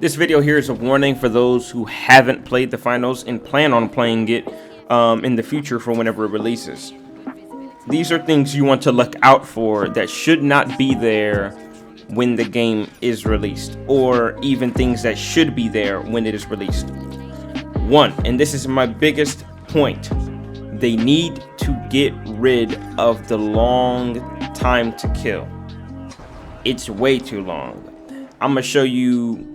This video here is a warning for those who haven't played the finals and plan on playing it in the future for whenever it releases. These are things you want to look out for that should not be there when the game is released, or even things that should be there when it is released. One, and this is my biggest point, they need to get rid of the long time to kill. It's way too long. I'm gonna show you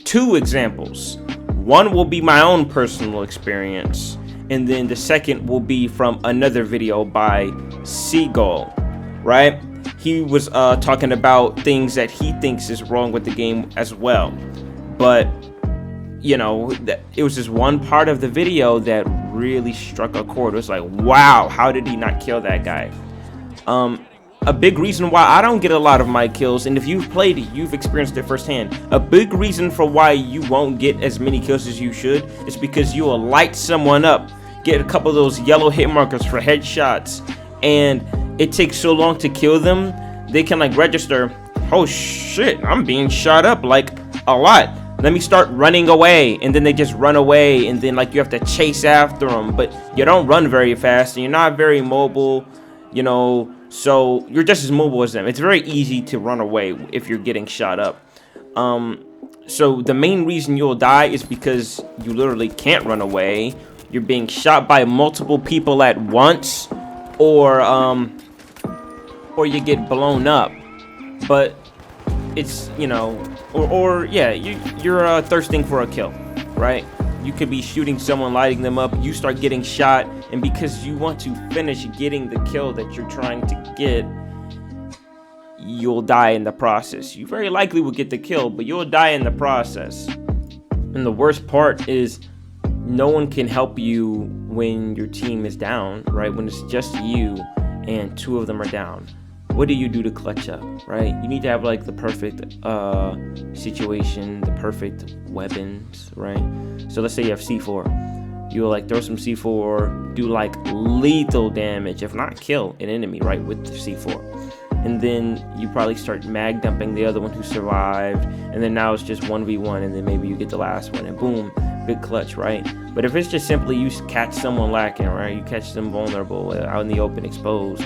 two examples. One will be my own personal experience, and then the second will be from another video by Seagull, right? He was talking about things that he thinks is wrong with the game as well, but you know, it was just one part of the video that really struck a chord. It was like, wow, how did he not kill that guy? A big reason why I don't get a lot of my kills, and if you've played it, you've experienced it firsthand, a big reason for why you won't get as many kills as you should is because you will light someone up, get a couple of those yellow hit markers for headshots, and it takes so long to kill them, they can like register, oh shit, I'm being shot up like a lot. Let me start running away, and then they just run away, and then like you have to chase after them, but you don't run very fast, and you're not very mobile, you know, so you're just as mobile as them. It's very easy to run away if you're getting shot up. So the main reason you'll die is because you literally can't run away. You're being shot by multiple people at once, or you get blown up. But it's, you know, or yeah, you're thirsting for a kill, right? You could be shooting someone, lighting them up, you start getting shot, and because you want to finish getting the kill that you're trying to get, you'll die in the process. You very likely will get the kill, but you'll die in the process. And the worst part is no one can help you when your team is down, right? When it's just you and two of them are down. What do you do to clutch up, right? You need to have like the perfect situation, the perfect weapons, right? So let's say you have C4. You'll like throw some C4, do like lethal damage, if not kill an enemy, right, with the C4. And then you probably start mag dumping the other one who survived, and then now it's just 1v1, and then maybe you get the last one, and boom, big clutch, right? But if it's just simply you catch someone lacking, right, you catch them vulnerable, out in the open, exposed,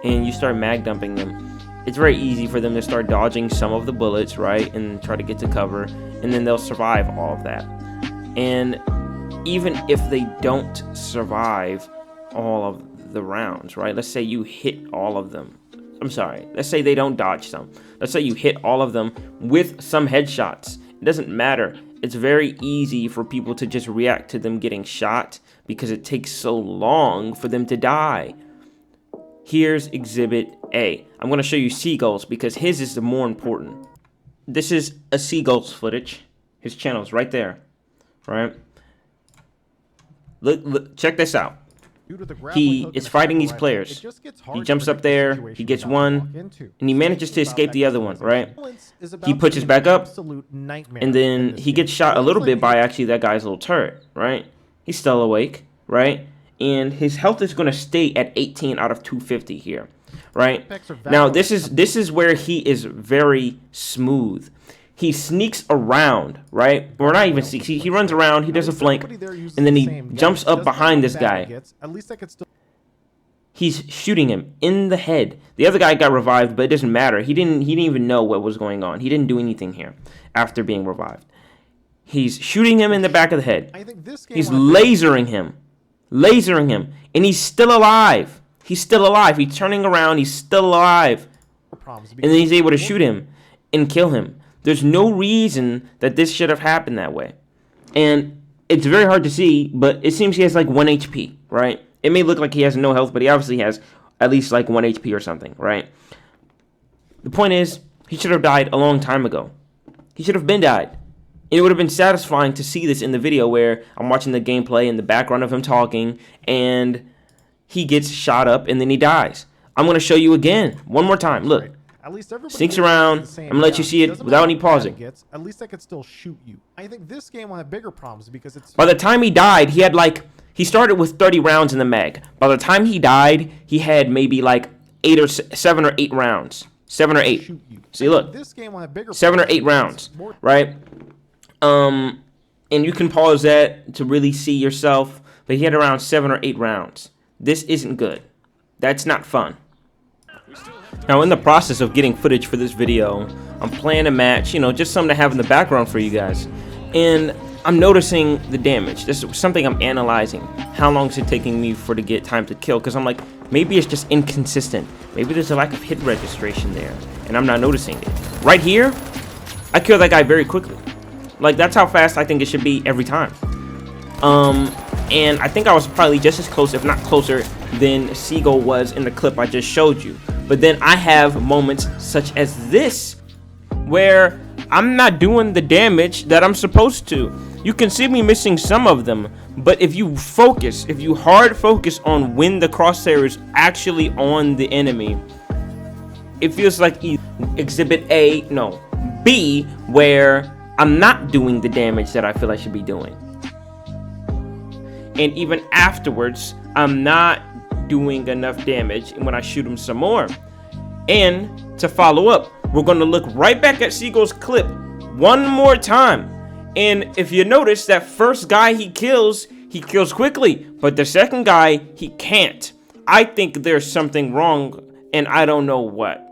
and you start mag dumping them, it's very easy for them to start dodging some of the bullets, right, and try to get to cover, and then they'll survive all of that. And even if they don't survive all of the rounds, right, let's say you hit all of them, let's say they don't dodge some, let's say you hit all of them with some headshots, it doesn't matter. It's very easy for people to just react to them getting shot because it takes so long for them to die. Here's Exhibit A. I'm going to show you Seagull's because his is the more important. This is a Seagull's footage. His channel's right there, right? Look, check this out. He is fighting these players. He jumps up there, he gets one, and he manages to escape the other one, right? He pushes back up, and then he gets shot a little bit by actually that guy's little turret, right? He's still awake, right? And his health is going to stay at 18 out of 250 here, right? Now, this is where he is very smooth. He sneaks around, right? Or not even sneaks. He runs around, he does a flank, and then he jumps up behind this guy. He's shooting him in the head. The other guy got revived, but it doesn't matter. He didn't even know what was going on. He didn't do anything here after being revived. He's shooting him in the back of the head. He's lasering him, and he's still alive. He's turning around, he's still alive. And then he's able to shoot him and kill him. There's no reason that this should have happened that way. And it's very hard to see, but it seems he has like 1 HP, right? It may look like he has no health, but he obviously has at least like 1 HP or something, right? The point is, he should have died a long time ago. He should have been died. And it would have been satisfying to see this in the video where I'm watching the gameplay in the background of him talking, and he gets shot up, and then he dies. I'm going to show you again, one more time. Look. Sneaks around. I'm gonna let you see it without any pausing. At least I could still shoot you. I think this game will have bigger problems because it's. By the time he died, he had like he started with 30 rounds in the mag. By the time he died, he had maybe like 7 or 8 rounds. 7 or 8. See, look. 7 or 8 rounds, right? And you can pause that to really see yourself. But he had around 7 or 8 rounds. This isn't good. That's not fun. Now, in the process of getting footage for this video, I'm playing a match, just something to have in the background for you guys. And I'm noticing the damage. This is something I'm analyzing. How long is it taking me to get time to kill? Because I'm like, maybe it's just inconsistent. Maybe there's a lack of hit registration there, and I'm not noticing it. Right here, I kill that guy very quickly. Like, that's how fast I think it should be every time. And I think I was probably just as close, if not closer, than Seagull was in the clip I just showed you. But then I have moments such as this, where I'm not doing the damage that I'm supposed to. You can see me missing some of them, but if you hard focus on when the crosshair is actually on the enemy, it feels like exhibit B, where I'm not doing the damage that I feel I should be doing. And even afterwards, I'm not doing enough damage when I shoot him some more. And to follow up, we're going to look right back at Seagull's clip one more time. And if you notice, that first guy he kills quickly, but the second guy, he can't. I think there's something wrong, and I don't know what.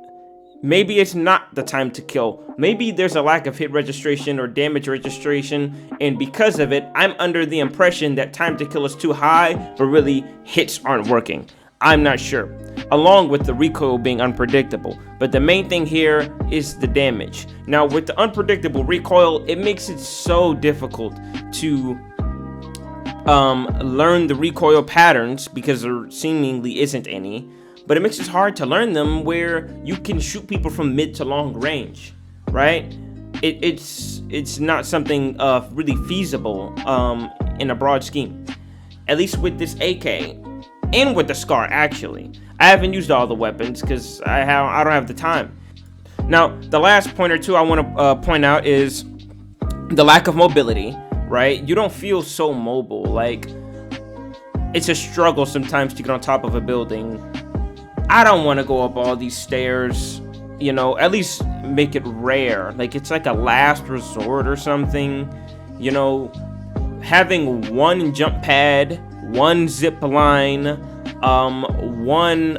Maybe it's not the time to kill. Maybe there's a lack of hit registration or damage registration, and because of it, I'm under the impression that time to kill is too high, but really hits aren't working. I'm not sure. Along with the recoil being unpredictable. But the main thing here is the damage. Now, with the unpredictable recoil, it makes it so difficult to learn the recoil patterns, because there seemingly isn't any. But it makes it hard to learn them where you can shoot people from mid to long range, right? It's not something really feasible in a broad scheme. At least with this AK and with the SCAR, actually. I haven't used all the weapons because I don't have the time. Now, the last point or two I want to point out is the lack of mobility, right? You don't feel so mobile. Like, it's a struggle sometimes to get on top of a building. I don't want to go up all these stairs, at least make it rare. Like, it's like a last resort or something, having one jump pad, one zip line, one,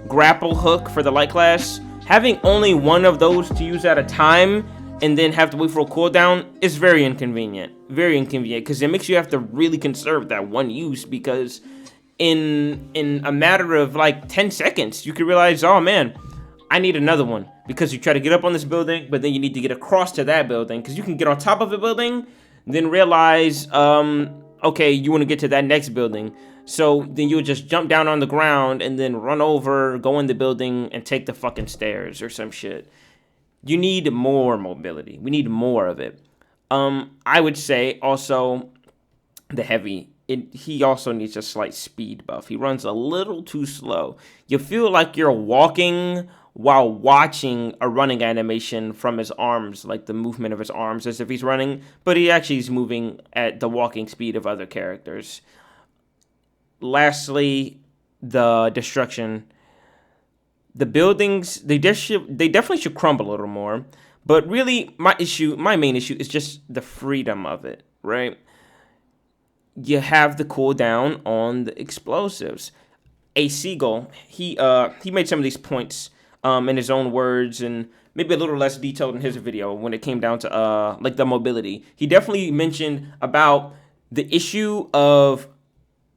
grapple hook for the light class. Having only one of those to use at a time and then have to wait for a cooldown is very inconvenient. Very inconvenient, because it makes you have to really conserve that one use, because in a matter of like 10 seconds, you could realize, oh man, I need another one, because you try to get up on this building, but then you need to get across to that building, because you can get on top of a building, then realize, okay, you want to get to that next building. So then you'll just jump down on the ground and then run over, go in the building, and take the fucking stairs or some shit. You need more mobility. We need more of it. I would say also the heavy. He also needs a slight speed buff. He runs a little too slow. You feel like you're walking while watching a running animation from his arms, like the movement of his arms as if he's running, but he actually is moving at the walking speed of other characters. Lastly, the destruction. The buildings, they definitely should crumble a little more, but really my main issue is just the freedom of it, right? You have the cooldown on the explosives. A Seagull, he made some of these points in his own words, and maybe a little less detailed in his video when it came down to like the mobility. He definitely mentioned about the issue of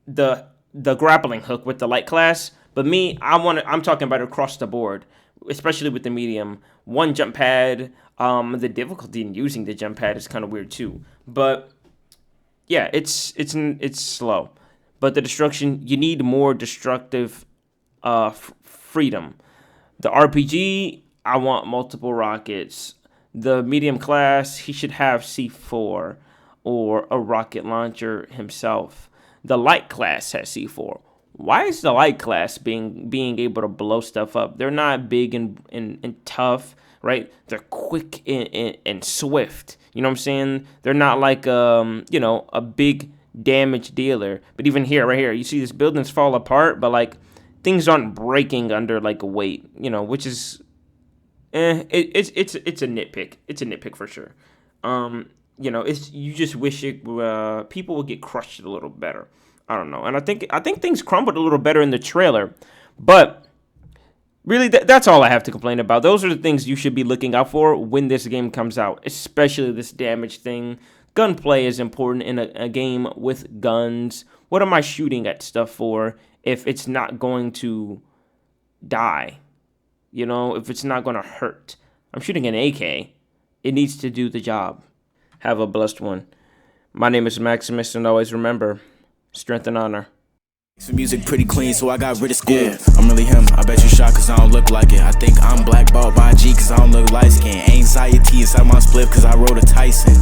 the grappling hook with the light class, but I'm talking about across the board, especially with the medium. One jump pad, the difficulty in using the jump pad is kind of weird too, but yeah, it's slow. But the destruction, you need more destructive freedom. The RPG, I want multiple rockets. The medium class, he should have C4 or a rocket launcher himself. The light class has C4. Why is the light class being able to blow stuff up? They're not big and tough, right? They're quick and swift. You know what I'm saying? They're not like a big damage dealer. But even here, right here, you see these buildings fall apart, but like things aren't breaking under like a weight, which is It's a nitpick. It's a nitpick for sure. You just wish people would get crushed a little better. I don't know, and I think things crumbled a little better in the trailer, but really that's all I have to complain about. Those are the things you should be looking out for when this game comes out, especially this damage thing. Gunplay is important in a game with guns. What am I shooting at stuff for if it's not going to die? If it's not going to hurt. I'm shooting an AK. It needs to do the job. Have a blessed one. My name is Maximus, and always remember, strength and honor. Some music pretty clean, so I got rid of school. Yeah, I'm really him. I bet you shocked cause I don't look like it. I think I'm blackballed by G cause I don't look light skinned. Anxiety inside my split cause I rode a Tyson.